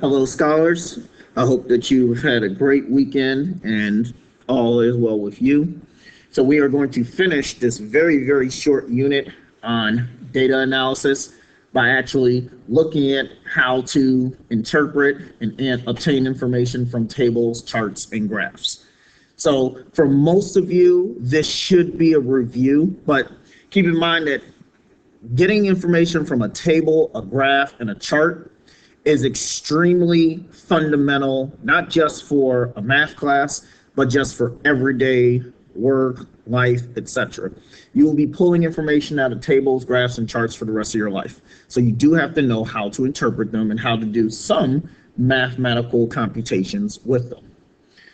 Hello, scholars. I hope that you've had a great weekend and all is well with you. So, we are going to finish this very, very short unit on data analysis by actually looking at how to interpret and obtain information from tables, charts, and graphs. So, for most of you, this should be a review, but keep in mind that getting information from a table, a graph, and a chart is extremely fundamental, not just for a math class, but just for everyday work, life, etc. You will be pulling information out of tables, graphs, and charts for the rest of your life. So you do have to know how to interpret them and how to do some mathematical computations with them.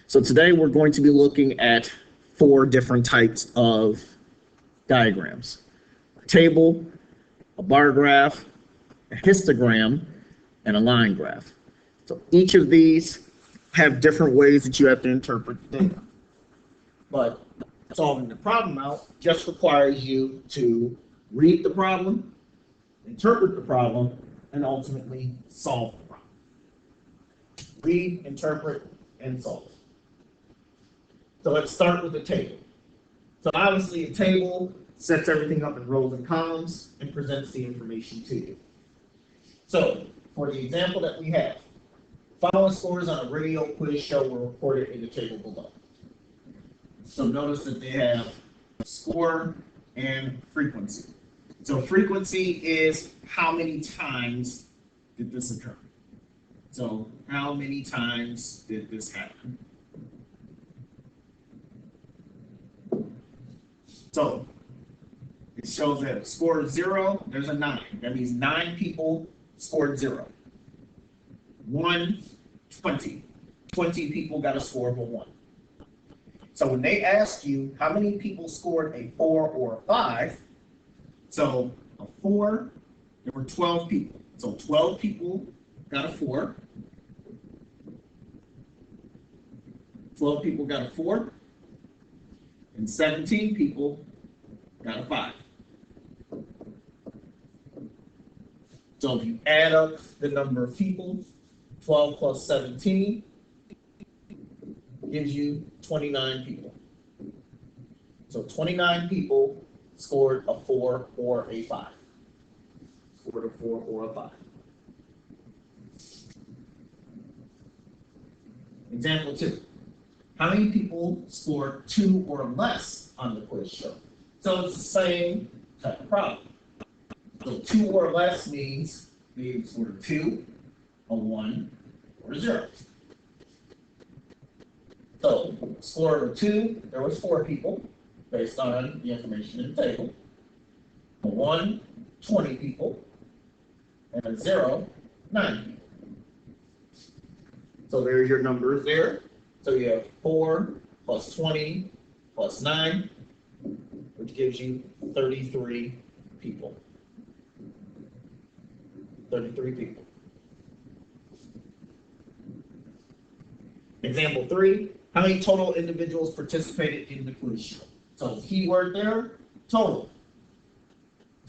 So today we're going to be looking at four different types of diagrams: a table, a bar graph, a histogram, and a line graph. So each of these have different ways that you have to interpret the data. But solving the problem out just requires you to read the problem, interpret the problem, and ultimately solve the problem. Read, interpret, and solve. So let's start with the table. So obviously a table sets everything up in rows and columns and presents the information to you. So for the example that we have, following scores on a radio quiz show were reported in the table below. So notice that they have score and frequency. So frequency is how many times did this occur. So how many times did this happen? So it shows that score is 0, there's a 9. That means 9 people scored 0. 1, 20. 20 people got a score of a 1. So when they ask you how many people scored a 4 or a 5, so a 4, there were 12 people. So 12 people got a 4. 12 people got a 4. And 17 people got a 5. So if you add up the number of people, 12 plus 17 gives you 29 people. So 29 people scored a 4 or a 5. Scored a 4 or a 5. Example 2. How many people scored 2 or less on the quiz show? So it's the same type of problem. So 2 or less means they scored a 2, a 1, or a 0. So score of a 2, there was 4 people based on the information in the table. A 1, 20 people. And a 0, 9 people. So there's your numbers there. So you have 4 plus 20 plus 9, which gives you 33 people. 33 people. Example 3, how many total individuals participated in the quiz show? So keyword there, total.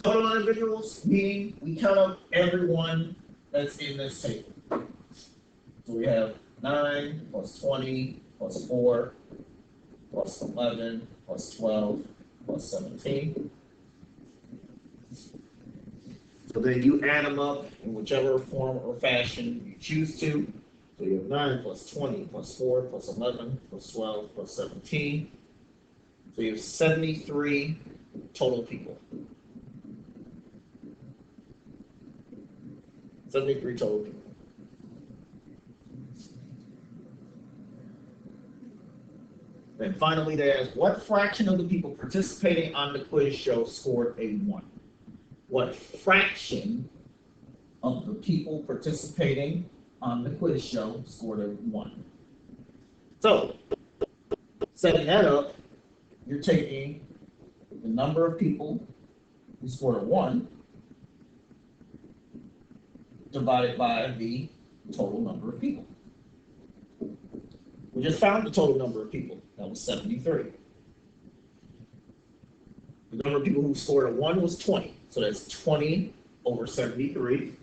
Total individuals, meaning we count up everyone that's in this table. So we have 9 plus 20 plus 4 plus 11 plus 12 plus 17. So then you add them up in whichever form or fashion you choose to. So you have 9 plus 20 plus 4 plus 11 plus 12 plus 17. So you have 73 total people. 73 total people. Then finally they ask, what fraction of the people participating on the quiz show scored a 1? What fraction of the people participating on the quiz show scored a 1? So, setting that up, you're taking the number of people who scored a 1 divided by the total number of people. We just found the total number of people. That was 73. The number of people who scored a 1 was 20. So that's 20 over 73.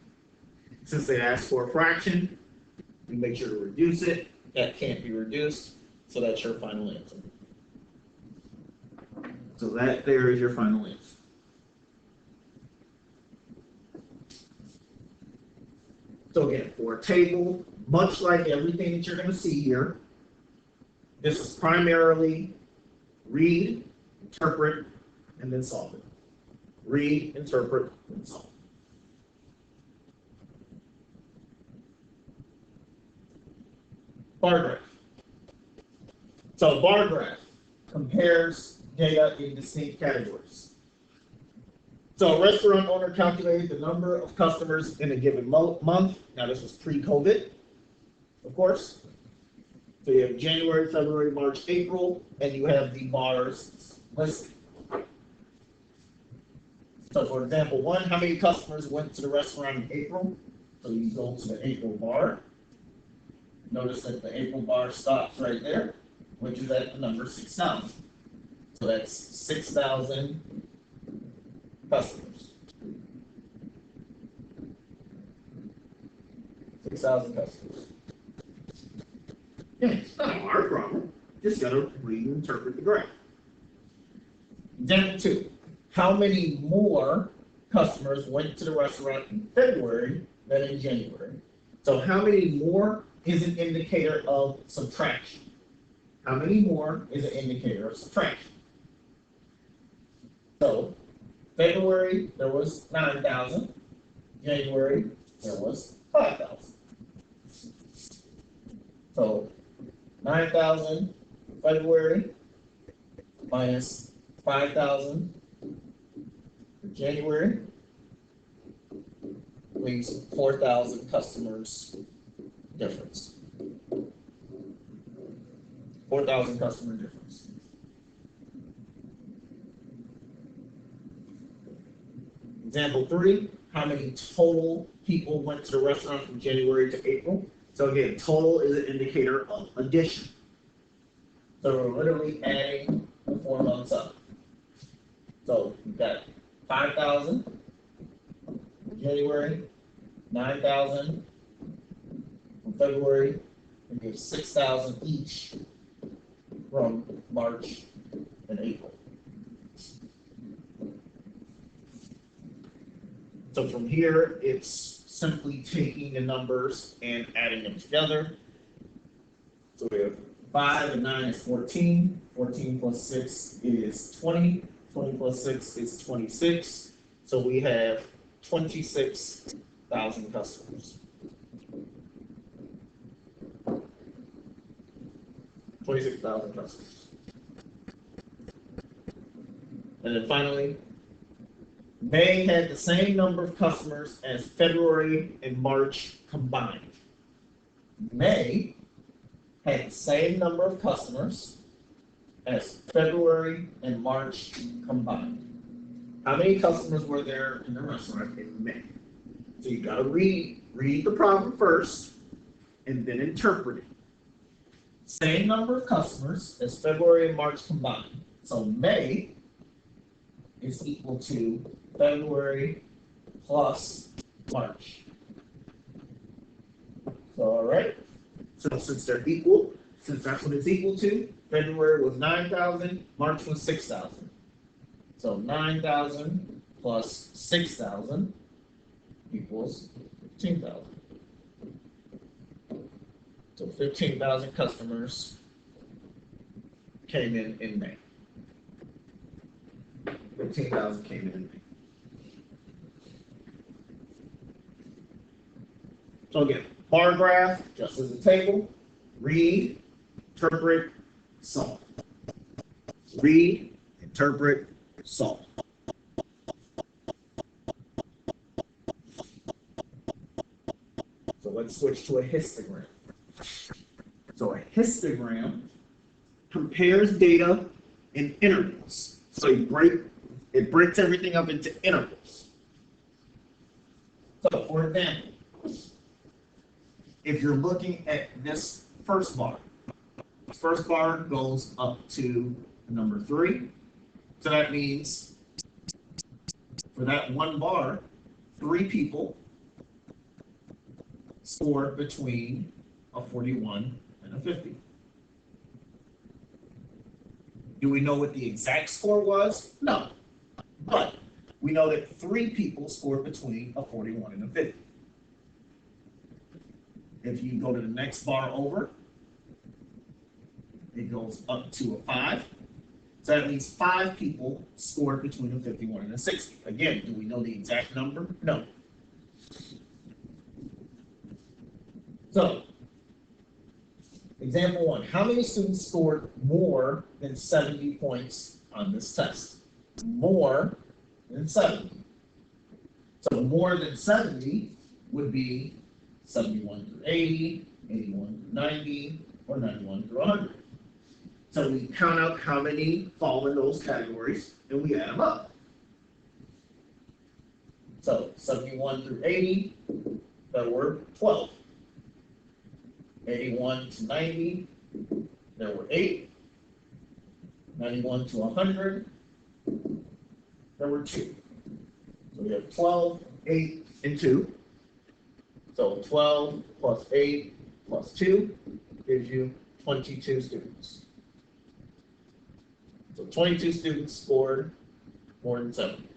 Since they asked for a fraction, You make sure to reduce it. That can't be reduced. So that's your final answer. So that there is your final answer. So again, for a table, much like everything that you're going to see here, this is primarily read, interpret, and then solve it. Read, interpret, and solve. Bar graph. So a bar graph compares data in distinct categories. So a restaurant owner calculated the number of customers in a given month. Now this was pre-COVID, of course. So you have January, February, March, April, and you have the bars listed. So for example, one, how many customers went to the restaurant in April? So you go to the April bar. Notice that the April bar stops right there, which is at the number 6,000. So that's 6,000 customers. 6,000 customers. Yeah, it's not a hard problem. Just gotta read and interpret the graph. Example 2. How many more customers went to the restaurant in February than in January? So how many more is an indicator of subtraction? How many more is an indicator of subtraction? So February, there was 9,000. January, there was 5,000. So 9,000 February minus 5,000 for January leaves 4,000 customers difference. 4,000 customer difference. Example 3, how many total people went to the restaurant from January to April? So again, total is an indicator of addition. So we're literally adding the 4 months up. So we've got 5,000 from January, 9,000 from February, and we have 6,000 each from March and April. So from here, it's simply taking the numbers and adding them together. So we have 5 and 9 is 14. 14 plus 6 is 20. 20 plus 6 is 26. So we have 26,000 customers. 26,000 customers. And then finally, May had the same number of customers as February and March combined. May had the same number of customers as February and March combined. How many customers were there in the restaurant in May? So you gotta read the problem first and then interpret it. Same number of customers as February and March combined. So May is equal to February plus March. So, all right. So since they're equal, since that's what it's equal to, February was 9,000, March was 6,000. So 9,000 plus 6,000 equals 15,000. So 15,000 customers came in May. 15,000 came in May. So again, bar graph, just as a table, read, interpret, solve. Read, interpret, solve. So let's switch to a histogram. So a histogram compares data in intervals. So it breaks everything up into intervals. So for example, if you're looking at this first bar goes up to number 3. So that means for that one bar, 3 people scored between a 41, and a 50. Do we know what the exact score was? No. But we know that 3 people scored between a 41 and a 50. If you go to the next bar over, it goes up to a 5. So that means 5 people scored between a 51 and a 60. Again, do we know the exact number? No. So, example 1. How many students scored more than 70 points on this test? More than 70. So more than 70 would be 71 through 80, 81 through 90, or 91 through 100. So we count out how many fall in those categories, and we add them up. So 71 through 80, there were 12. 81 to 90, there were 8. 91 to 100, there were 2. So we have 12, 8, and 2. So 12 plus 8 plus 2 gives you 22 students. So 22 students scored more than 70.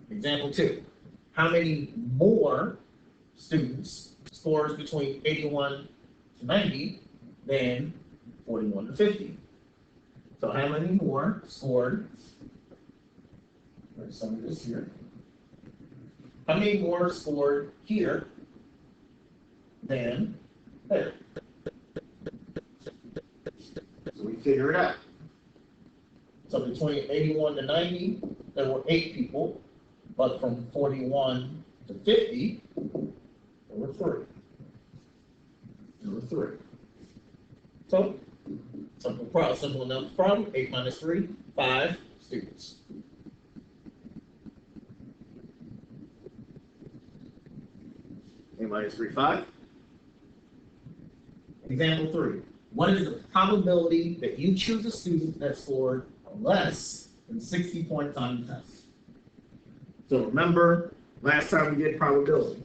Example 2. How many more students scores between 81 to 90 than 41 to 50? So how many more scored? There's some of this here. How many more scored here than there? So we figure it out. So between 81 to 90, there were 8 people, but from 41 to 50, there were 3. There were 3. So, simple enough problem. 8 minus 3, 5 students. Minus 3, 5. Example 3. What is the probability that you choose a student that scored less than 60 points on the test? So remember, last time we did probability.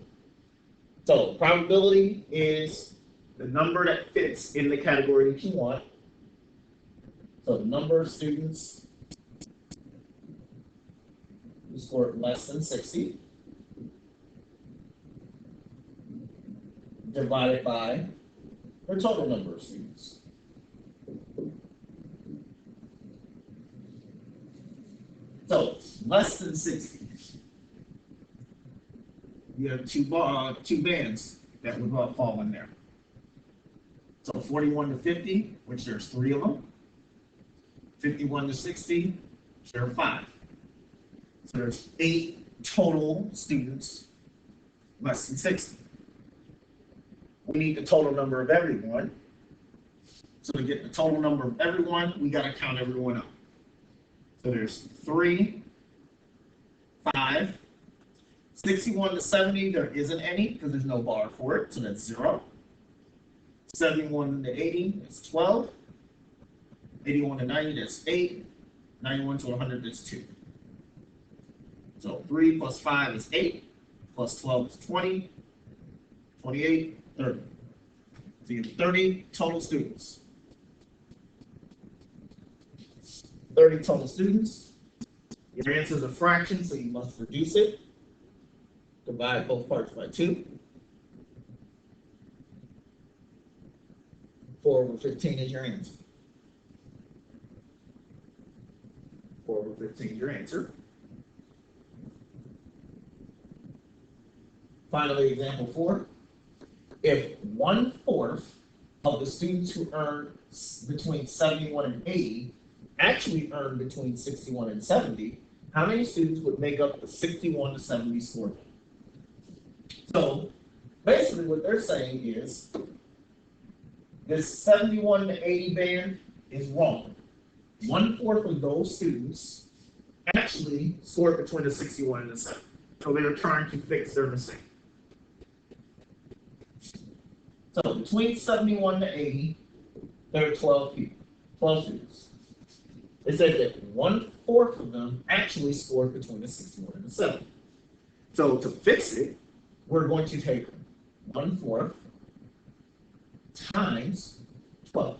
So probability is the number that fits in the category that you want. So the number of students who scored less than 60 divided by the total number of students. So less than 60. You have two bands that would fall in there. So 41 to 50, which there's 3 of them. 51 to 60, which there are 5. So there's 8 total students less than 60. We need the total number of everyone. So to get the total number of everyone, we got to count everyone up. So there's 3, 5, 61 to 70, there isn't any because there's no bar for it, so that's 0. 71 to 80, that's 12. 81 to 90, that's 8. 91 to 100, that's 2. So 3 plus 5 is 8, plus 12 is 20, 28, 30. So you have 30 total students. 30 total students. Your answer is a fraction, so you must reduce it. Divide both parts by 2. 4 over 15 is your answer. 4 over 15 is your answer. Finally, example 4. If 1/4 of the students who earned between 71 and 80 actually earned between 61 and 70, how many students would make up the 61 to 70 score? So basically what they're saying is this 71 to 80 band is wrong. 1/4 of those students actually scored between the 61 and the 70. So they're trying to fix their mistake. So between 71 to 80, there are 12 people, 12 students. It said that 1/4 of them actually scored between the 61 and the 70. So to fix it, we're going to take 1/4 times 12.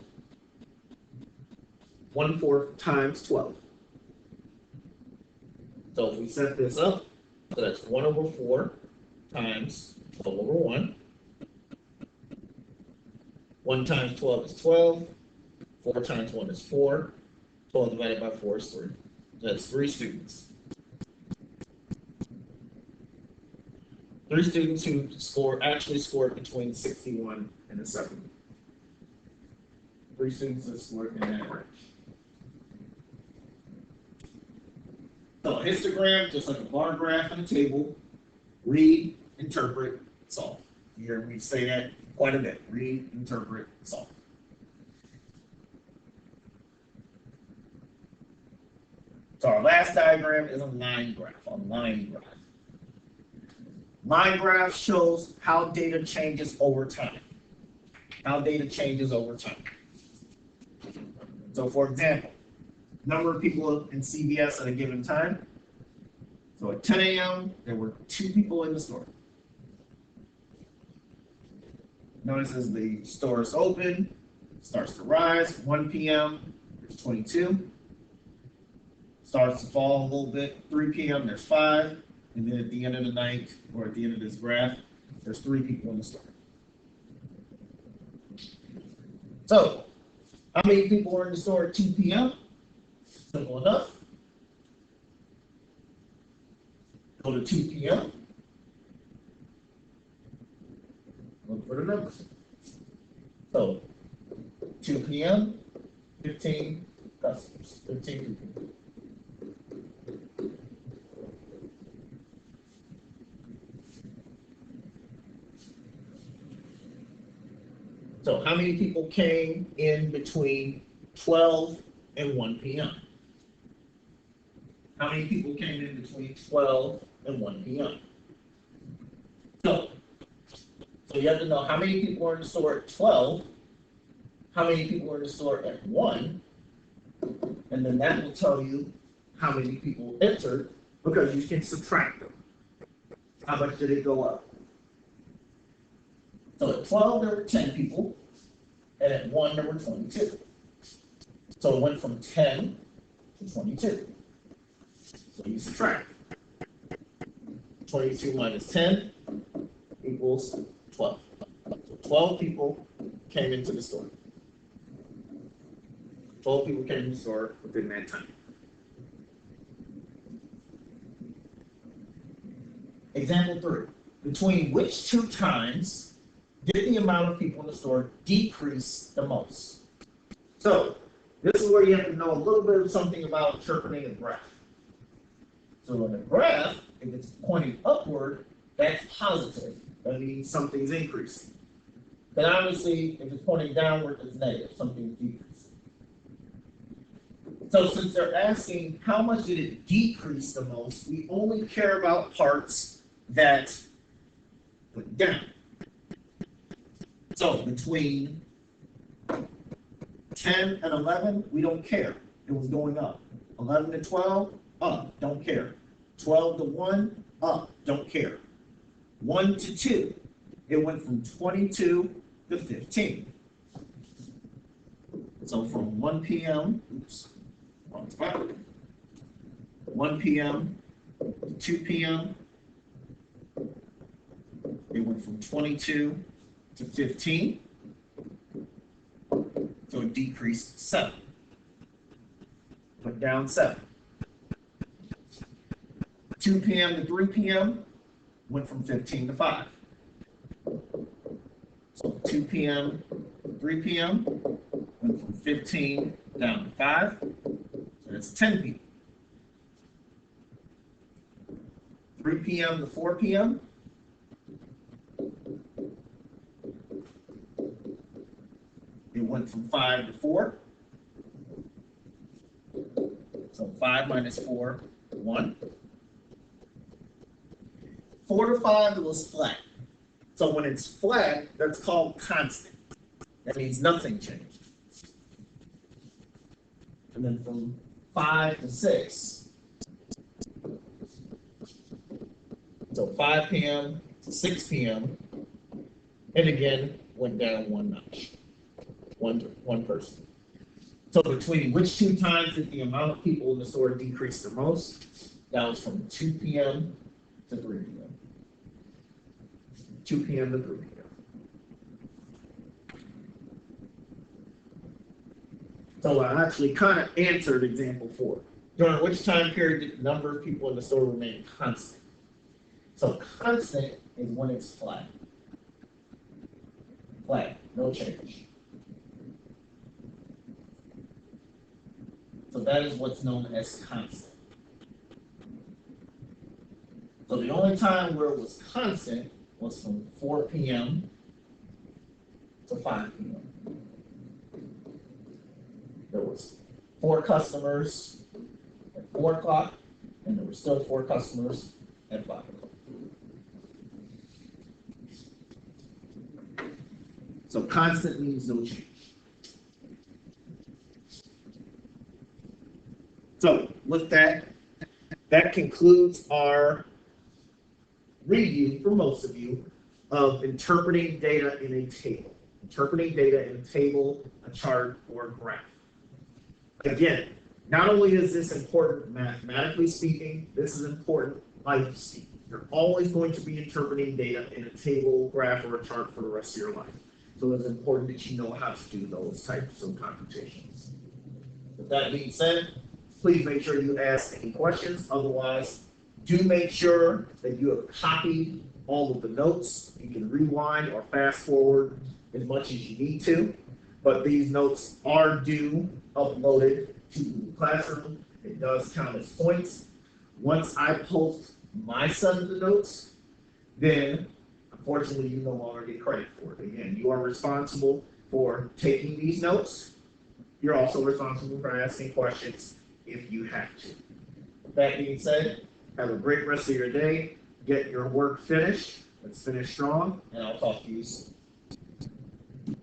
1/4 times 12. So if we set this up, so that's 1/4 times 12/1. 1 times 12 is 12. 4 times 1 is 4. 12 divided by 4 is 3. That's 3 students. 3 students who actually scored between 61 and a 70. 3 students that scored in that range. So a histogram, just like a bar graph and a table, read, interpret, solve. You hear me say that quite a bit. Read, interpret, solve. So our last diagram is a line graph. Line graph shows how data changes over time. So for example, number of people in CVS at a given time. So at 10 a.m., there were 2 people in the store. Notice as the store is open, it starts to rise. 1 p.m., there's 22. Starts to fall a little bit. 3 p.m., there's 5. And then at the end of the night, or at the end of this graph, there's 3 people in the store. So, how many people were in the store at 2 p.m.? Simple enough. Go to 2 p.m. Look for the numbers. So, 2 p.m., 15 customers, 15 people. So how many people came in between 12 and 1 p.m.? How many people came in between 12 and 1 p.m.? So you have to know how many people were in the store at 12, how many people were in the store at 1, and then that will tell you how many people entered because you can subtract them. How much did it go up? So at 12, there were 10 people, and at 1, there were 22. So it went from 10 to 22. So you subtract. 22 minus 10 equals 12. So 12 people came into the store. 12 people came into the store within that time. Example 3. Between which 2 times did the amount of people in the store decrease the most? So this is where you have to know a little bit of something about interpreting a graph. So in a graph, if it's pointing upward, that's positive. That means something's increasing. Then obviously, if it's pointing downward, it's negative. Something's decreasing. So since they're asking how much did it decrease the most, we only care about parts that went down. So between 10 and 11, we don't care. It was going up. 11 to 12, up, don't care. 12 to 1, up, don't care. 1 to 2, it went from 22 to 15. So from 1 p.m., wrong spot. 1 p.m. to 2 p.m., it went from 22 to 15. So it decreased 7. Put down 7. 2 p.m. to 3 p.m. went from 15 to 5. So 2 p.m. to 3 p.m. went from 15 down to 5. So that's 10 people. 3 p.m. to 4 p.m. It went from 5 to 4. So 5 minus 4, 1. 4 to 5, it was flat. So when it's flat, that's called constant. That means nothing changed. And then from 5 to 6, So 5 p.m. to 6 p.m. And again, went down one notch, one person. So between which two times did the amount of people in the store decrease the most? That was from 2 p.m. to 3 p.m. 2 p.m. to 3 p.m. So I actually kind of answered example 4. During which time period did the number of people in the store remain constant? So constant is when it's flat. Flat, no change. So that is what's known as constant. So the only time where it was constant was from 4 p.m. to 5 p.m. There was 4 customers at 4 o'clock, and there were still 4 customers at 5 o'clock. So constant means no change. So with that, that concludes our review for most of you of interpreting data in a table. Interpreting data in a table, a chart, or a graph. Again, not only is this important mathematically speaking, this is important life speaking. You're always going to be interpreting data in a table, graph, or a chart for the rest of your life. So it's important that you know how to do those types of computations. With that being said, please make sure you ask any questions. Otherwise, do make sure that you have copied all of the notes. You can rewind or fast forward as much as you need to. But these notes are due uploaded to Google Classroom. It does count as points. Once I post my set of the notes, then unfortunately you no longer get credit for it. Again, you are responsible for taking these notes. You're also responsible for asking questions if you have to. With that being said, have a great rest of your day. Get your work finished. Let's finish strong, and I'll talk to you soon.